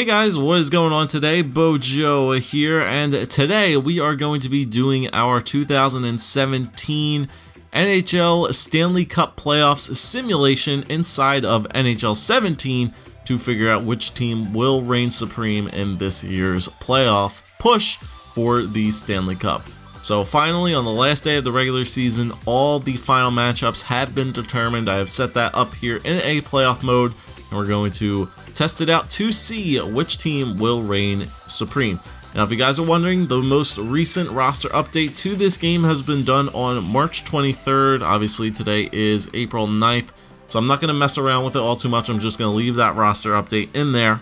Hey guys, what is going on today? Bojo here, and today we are going to be doing our 2017 NHL Stanley Cup Playoffs simulation inside of NHL 17 to figure out which team will reign supreme in this year's playoff push for the Stanley Cup. So finally, on the last day of the regular season, all the final matchups have been determined. I have set that up here in a playoff mode, and we're going to test it out to see which team will reign supreme. Now, if you guys are wondering, the most recent roster update to this game has been done on March 23rd. Obviously, today is April 9th, so I'm not going to mess around with it all too much. I'm just going to leave that roster update in there,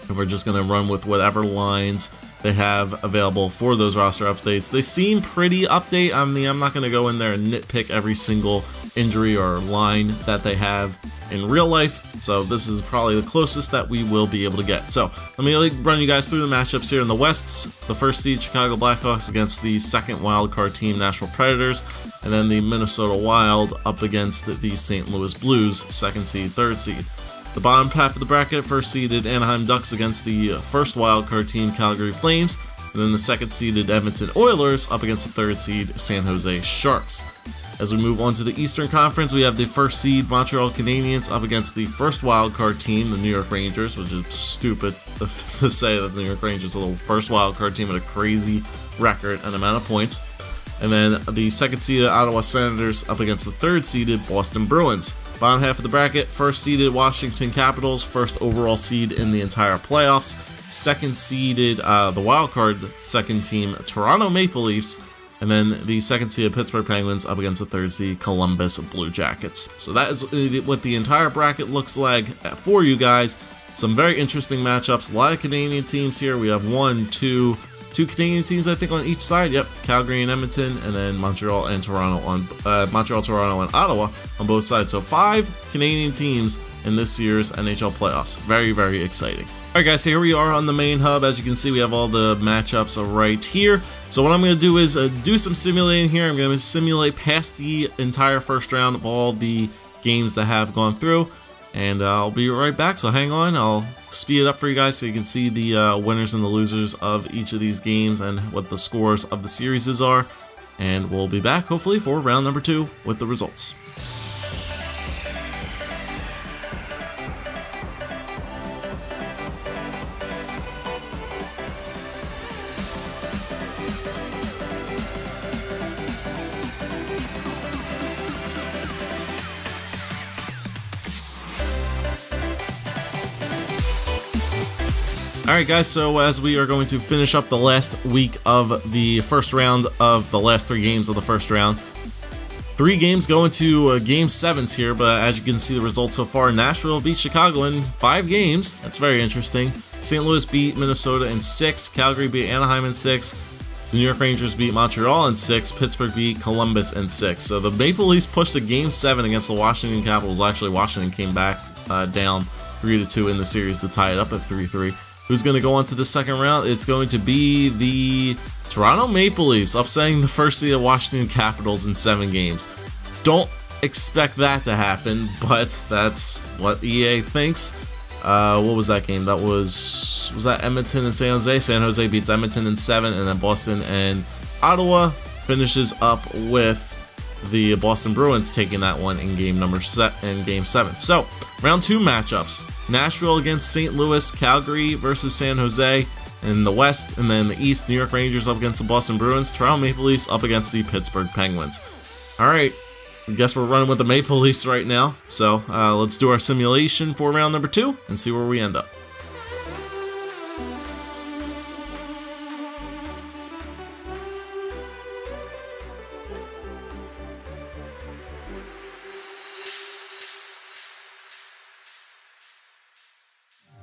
and we're just going to run with whatever lines they have available for those roster updates. They seem pretty update. I mean, I'm not going to go in there and nitpick every single injury or line that they have in real life, so this is probably the closest that we will be able to get. So let me run you guys through the matchups here in the West. The first seed Chicago Blackhawks against the second wildcard team Nashville Predators, and then the Minnesota Wild up against the St. Louis Blues, second seed, third seed. The bottom half of the bracket, first seeded Anaheim Ducks against the first wildcard team Calgary Flames, and then the second seeded Edmonton Oilers up against the third seed San Jose Sharks. As we move on to the Eastern Conference, we have the first seed Montreal Canadiens up against the first wildcard team, the New York Rangers, which is stupid to say that the New York Rangers are the first wildcard team with a crazy record and amount of points. And then the second seeded Ottawa Senators up against the third seeded Boston Bruins. Bottom half of the bracket, first seeded Washington Capitals, first overall seed in the entire playoffs. Second seeded, the wildcard second team Toronto Maple Leafs. And then the second seed Pittsburgh Penguins up against the third seed Columbus Blue Jackets. So that is what the entire bracket looks like for you guys. Some very interesting matchups. A lot of Canadian teams here. We have two Canadian teams, I think, on each side. Yep, Calgary and Edmonton, and then Montreal and Toronto on Toronto, and Ottawa on both sides. So 5 Canadian teams in this year's NHL playoffs. Very, very exciting. Alright guys, here we are on the main hub. As you can see, we have all the matchups right here. So what I'm going to do is do some simulating here. I'm going to simulate past the entire first round of all the games that have gone through. And I'll be right back, so hang on. I'll speed it up for you guys so you can see the winners and the losers of each of these games and what the scores of the series are. And we'll be back, hopefully, for round number 2 with the results. Alright guys, so as we are going to finish up the last week of the first round of the last 3 games of the first round. 3 games going to game 7s here, but as you can see the results so far, Nashville beat Chicago in 5 games. That's very interesting. St. Louis beat Minnesota in 6, Calgary beat Anaheim in 6, the New York Rangers beat Montreal in 6, Pittsburgh beat Columbus in 6. So the Maple Leafs pushed a game 7 against the Washington Capitals. Actually, Washington came back down 3-2 in the series to tie it up at 3-3. Who's going to go on to the second round? It's going to be the Toronto Maple Leafs, upsetting the first seed of Washington Capitals in 7 games. Don't expect that to happen, but that's what EA thinks. What was that game? That was that Edmonton and San Jose? San Jose beats Edmonton in 7, and then Boston and Ottawa finishes up with the Boston Bruins taking that one in game 7. So, round 2 matchups. Nashville against St. Louis, Calgary versus San Jose in the West, and then the East, New York Rangers up against the Boston Bruins, Toronto Maple Leafs up against the Pittsburgh Penguins. Alright, I guess we're running with the Maple Leafs right now, so let's do our simulation for round number 2 and see where we end up.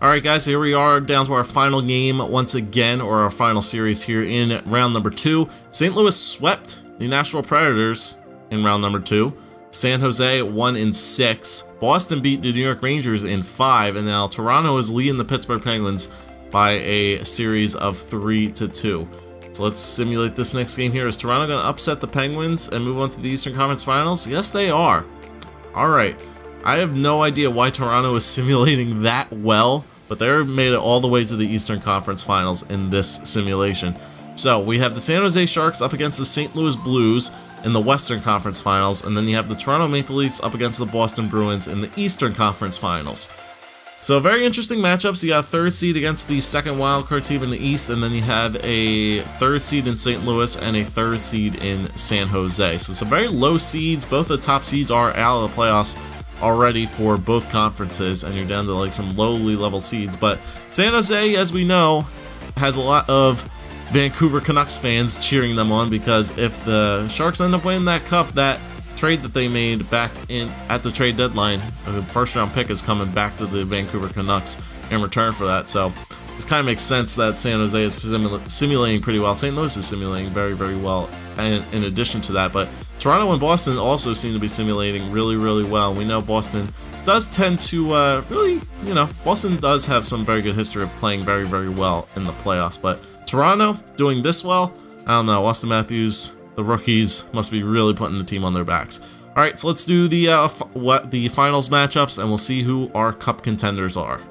Alright guys, here we are down to our final game once again, or our final series here in round number 2. St. Louis swept the Nashville Predators in round number 2. San Jose won in 6. Boston beat the New York Rangers in 5. And now Toronto is leading the Pittsburgh Penguins by a series of 3-2. So let's simulate this next game here. Is Toronto going to upset the Penguins and move on to the Eastern Conference Finals? Yes, they are. Alright. I have no idea why Toronto is simulating that well but they're made it all the way to the Eastern Conference Finals in this simulation. So we have the San Jose Sharks up against the St. Louis Blues in the Western Conference Finals, and then you have the Toronto Maple Leafs up against the Boston Bruins in the Eastern Conference Finals. So very interesting matchups. You got a third seed against the second wildcard team in the East, and then you have a third seed in St. Louis and a third seed in San Jose. So some very low seeds. Both the top seeds are out of the playoffs already for both conferences, and you're down to like some lowly level seeds. But San Jose, as we know, has a lot of Vancouver Canucks fans cheering them on, because if the Sharks end up winning that cup, that trade that they made back at the trade deadline, the first round pick is coming back to the Vancouver Canucks in return for that. So this kind of makes sense that San Jose is simulating pretty well. St. Louis is simulating very, very well in addition to that, but Toronto and Boston also seem to be simulating really, really well. We know Boston does tend to really, Boston does have some very good history of playing very, very well in the playoffs, but Toronto doing this well, I don't know. Austin Matthews, the rookies, must be really putting the team on their backs. All right, so let's do the finals matchups, and we'll see who our cup contenders are.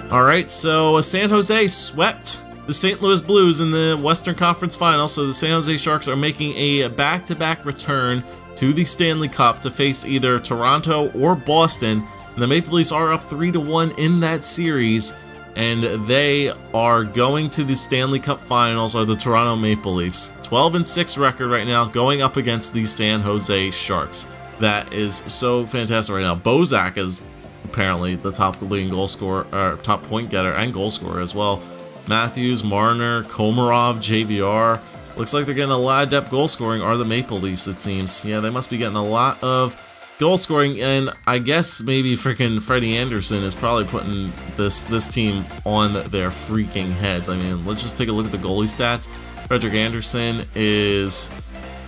All right, so San Jose swept the St. Louis Blues in the Western Conference Finals, so the San Jose Sharks are making a back-to-back return to the Stanley Cup to face either Toronto or Boston. And the Maple Leafs are up 3-1 in that series, and they are going to the Stanley Cup Finals, or the Toronto Maple Leafs. 12-6 record right now, going up against the San Jose Sharks. That is so fantastic right now. Bozak is apparently the top leading goal scorer, or top point getter and goal scorer as well. Matthews, Marner, Komarov, JVR. Looks like they're getting a lot of depth goal scoring, are the Maple Leafs, it seems. Yeah, they must be getting a lot of goal scoring, and I guess maybe freaking Freddie Anderson is probably putting this team on their freaking heads. I mean, let's just take a look at the goalie stats. Frederik Andersen is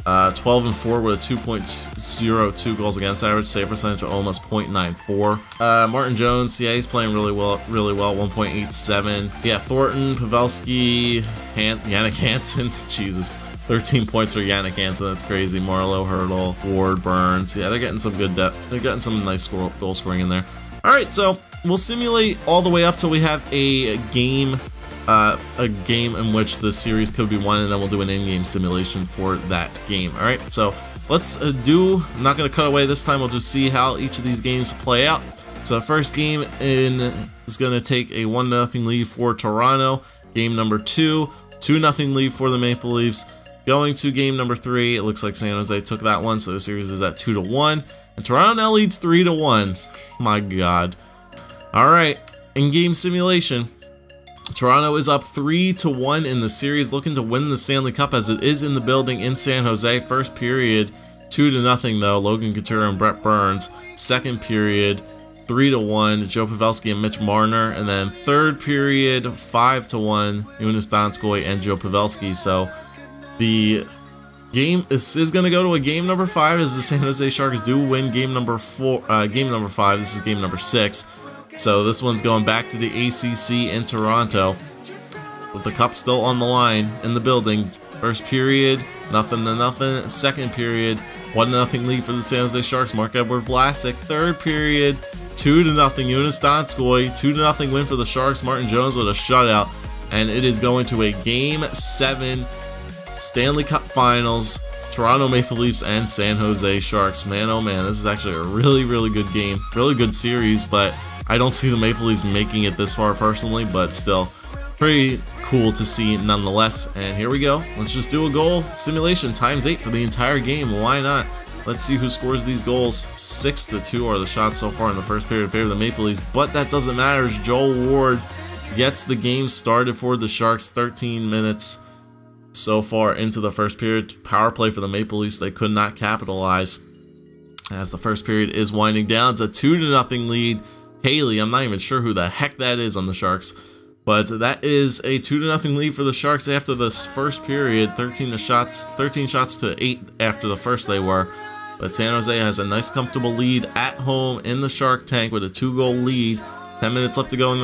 12-4 with a 2.02 goals against average, save percentage of almost .94. Martin Jones, yeah, he's playing really well, 1.87. Yeah, Thornton, Pavelski, Yannick Hansen, Jesus, 13 points for Yannick Hansen, that's crazy. Marlowe, Hurdle, Ward, Burns, yeah, they're getting some good depth. They're getting some nice goal scoring in there. All right, so we'll simulate all the way up till we have a game in which the series could be won, and then we'll do an in-game simulation for that game. All right, so let's I'm not going to cut away this time. We'll just see how each of these games play out. So the first game is going to take a 1-0 lead for Toronto. Game number 2, 2-0 lead for the Maple Leafs. Going to game number 3, it looks like San Jose took that one, so the series is at 2-1, and Toronto now leads 3-1. My God. All right, in-game simulation. Toronto is up 3-1 in the series, looking to win the Stanley Cup as it is in the building in San Jose. First period, 2-0 though, Logan Couture and Brett Burns. Second period, 3-1, Joe Pavelski and Mitch Marner. And then third period, 5-1, Jonas Donskoy and Joe Pavelski. So the game is going to go to a game number 5 as the San Jose Sharks do win game number 5. This is game number 6. So this one's going back to the ACC in Toronto, with the cup still on the line in the building. First period, 0-0. Second period, 1-0 lead for the San Jose Sharks. Marc-Edouard Vlasic. Third period, 2-0. Jonas Donskoy. 2-0 win for the Sharks. Martin Jones with a shutout, and it is going to a Game 7 Stanley Cup Finals. Toronto Maple Leafs and San Jose Sharks. Man, oh man, this is actually a really, really good game. Really good series, but I don't see the Maple Leafs making it this far personally, but still pretty cool to see nonetheless. And here we go. Let's just do a goal simulation ×8 for the entire game. Why not? Let's see who scores these goals. 6-2 are the shots so far in the first period in favor of the Maple Leafs, but that doesn't matter as Joel Ward gets the game started for the Sharks. 13 minutes so far into the first period. Power play for the Maple Leafs. They could not capitalize as the first period is winding down. It's a 2-0 lead. Haley, I'm not even sure who the heck that is on the Sharks, but that is a 2-0 lead for the Sharks after this first period. 13 shots to 8 after the first they were. But San Jose has a nice comfortable lead at home in the Shark Tank with a 2-goal lead. 10 minutes left to go in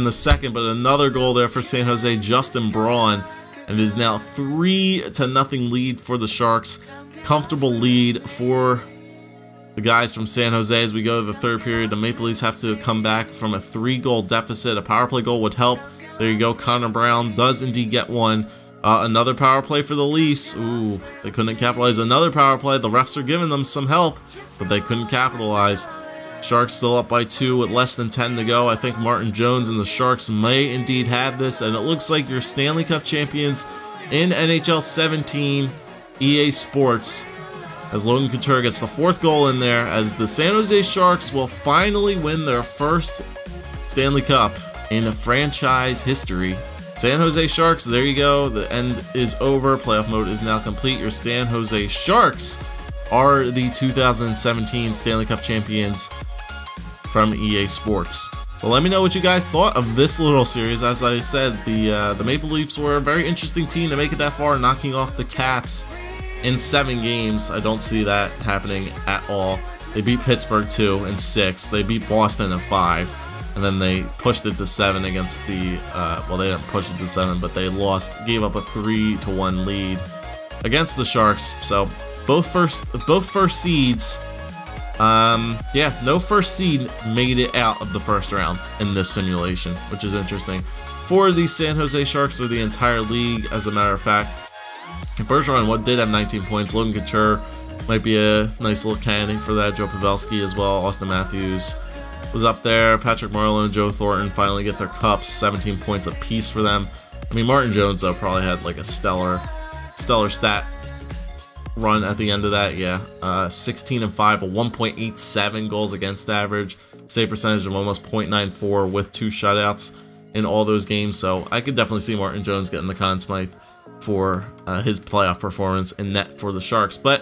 the second, but another goal there for San Jose, Justin Braun, and it is now 3-0 lead for the Sharks. comfortable lead for the guys from San Jose as we go to the third period. The Maple Leafs have to come back from a 3-goal deficit. A power play goal would help. There you go. Connor Brown does indeed get one. Another power play for the Leafs. Ooh, they couldn't capitalize. Another power play. The refs are giving them some help, but they couldn't capitalize. Sharks still up by 2 with less than 10 to go. I think Martin Jones and the Sharks may indeed have this, and it looks like your Stanley Cup champions in NHL 17 EA Sports, as Logan Couture gets the 4th goal in there, as the San Jose Sharks will finally win their first Stanley Cup in franchise history. San Jose Sharks, there you go. The end is over. Playoff mode is now complete. Your San Jose Sharks are the 2017 Stanley Cup champions from EA Sports. So let me know what you guys thought of this little series. As I said, the Maple Leafs were a very interesting team to make it that far, knocking off the Caps in 7 games. I don't see that happening at all. They beat Pittsburgh 2 in 6. They beat Boston in 5. And then they pushed it to 7 against the, well, they didn't push it to 7, but they gave up a 3-1 lead against the Sharks. So both first seeds, yeah, no first seed made it out of the first round in this simulation, which is interesting. For the San Jose Sharks, or the entire league, as a matter of fact, Bergeron did have 19 points. Logan Couture might be a nice little candidate for that. Joe Pavelski as well. Austin Matthews was up there. Patrick Marleau and Joe Thornton finally get their cups. 17 points apiece for them. I mean, Martin Jones, though, probably had like a stellar stat run at the end of that. Yeah, 16 and 5, a 1.87 goals against average, save percentage of almost .94 with 2 shutouts in all those games. So I could definitely see Martin Jones getting the Conn Smythe for his playoff performance in net for the Sharks. But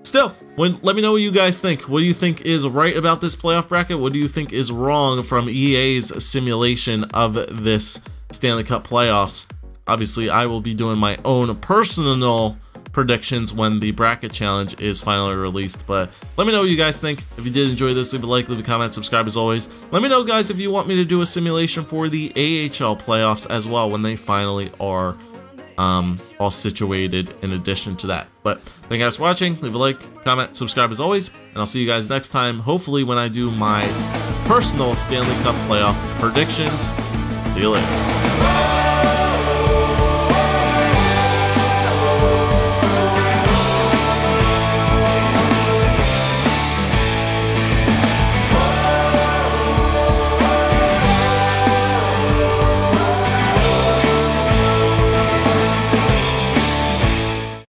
still, let me know what you guys think. What do you think is right about this playoff bracket? What do you think is wrong from EA's simulation of this Stanley Cup playoffs? Obviously, I will be doing my own personal predictions when the bracket challenge is finally released, but let me know what you guys think. If you did enjoy this, leave a like, leave a comment, subscribe as always. Let me know, guys, if you want me to do a simulation for the AHL playoffs as well when they finally are all situated in addition to that. But thank you guys for watching. Leave a like, comment, subscribe as always, and I'll see you guys next time, hopefully when I do my personal Stanley Cup playoff predictions. See you later.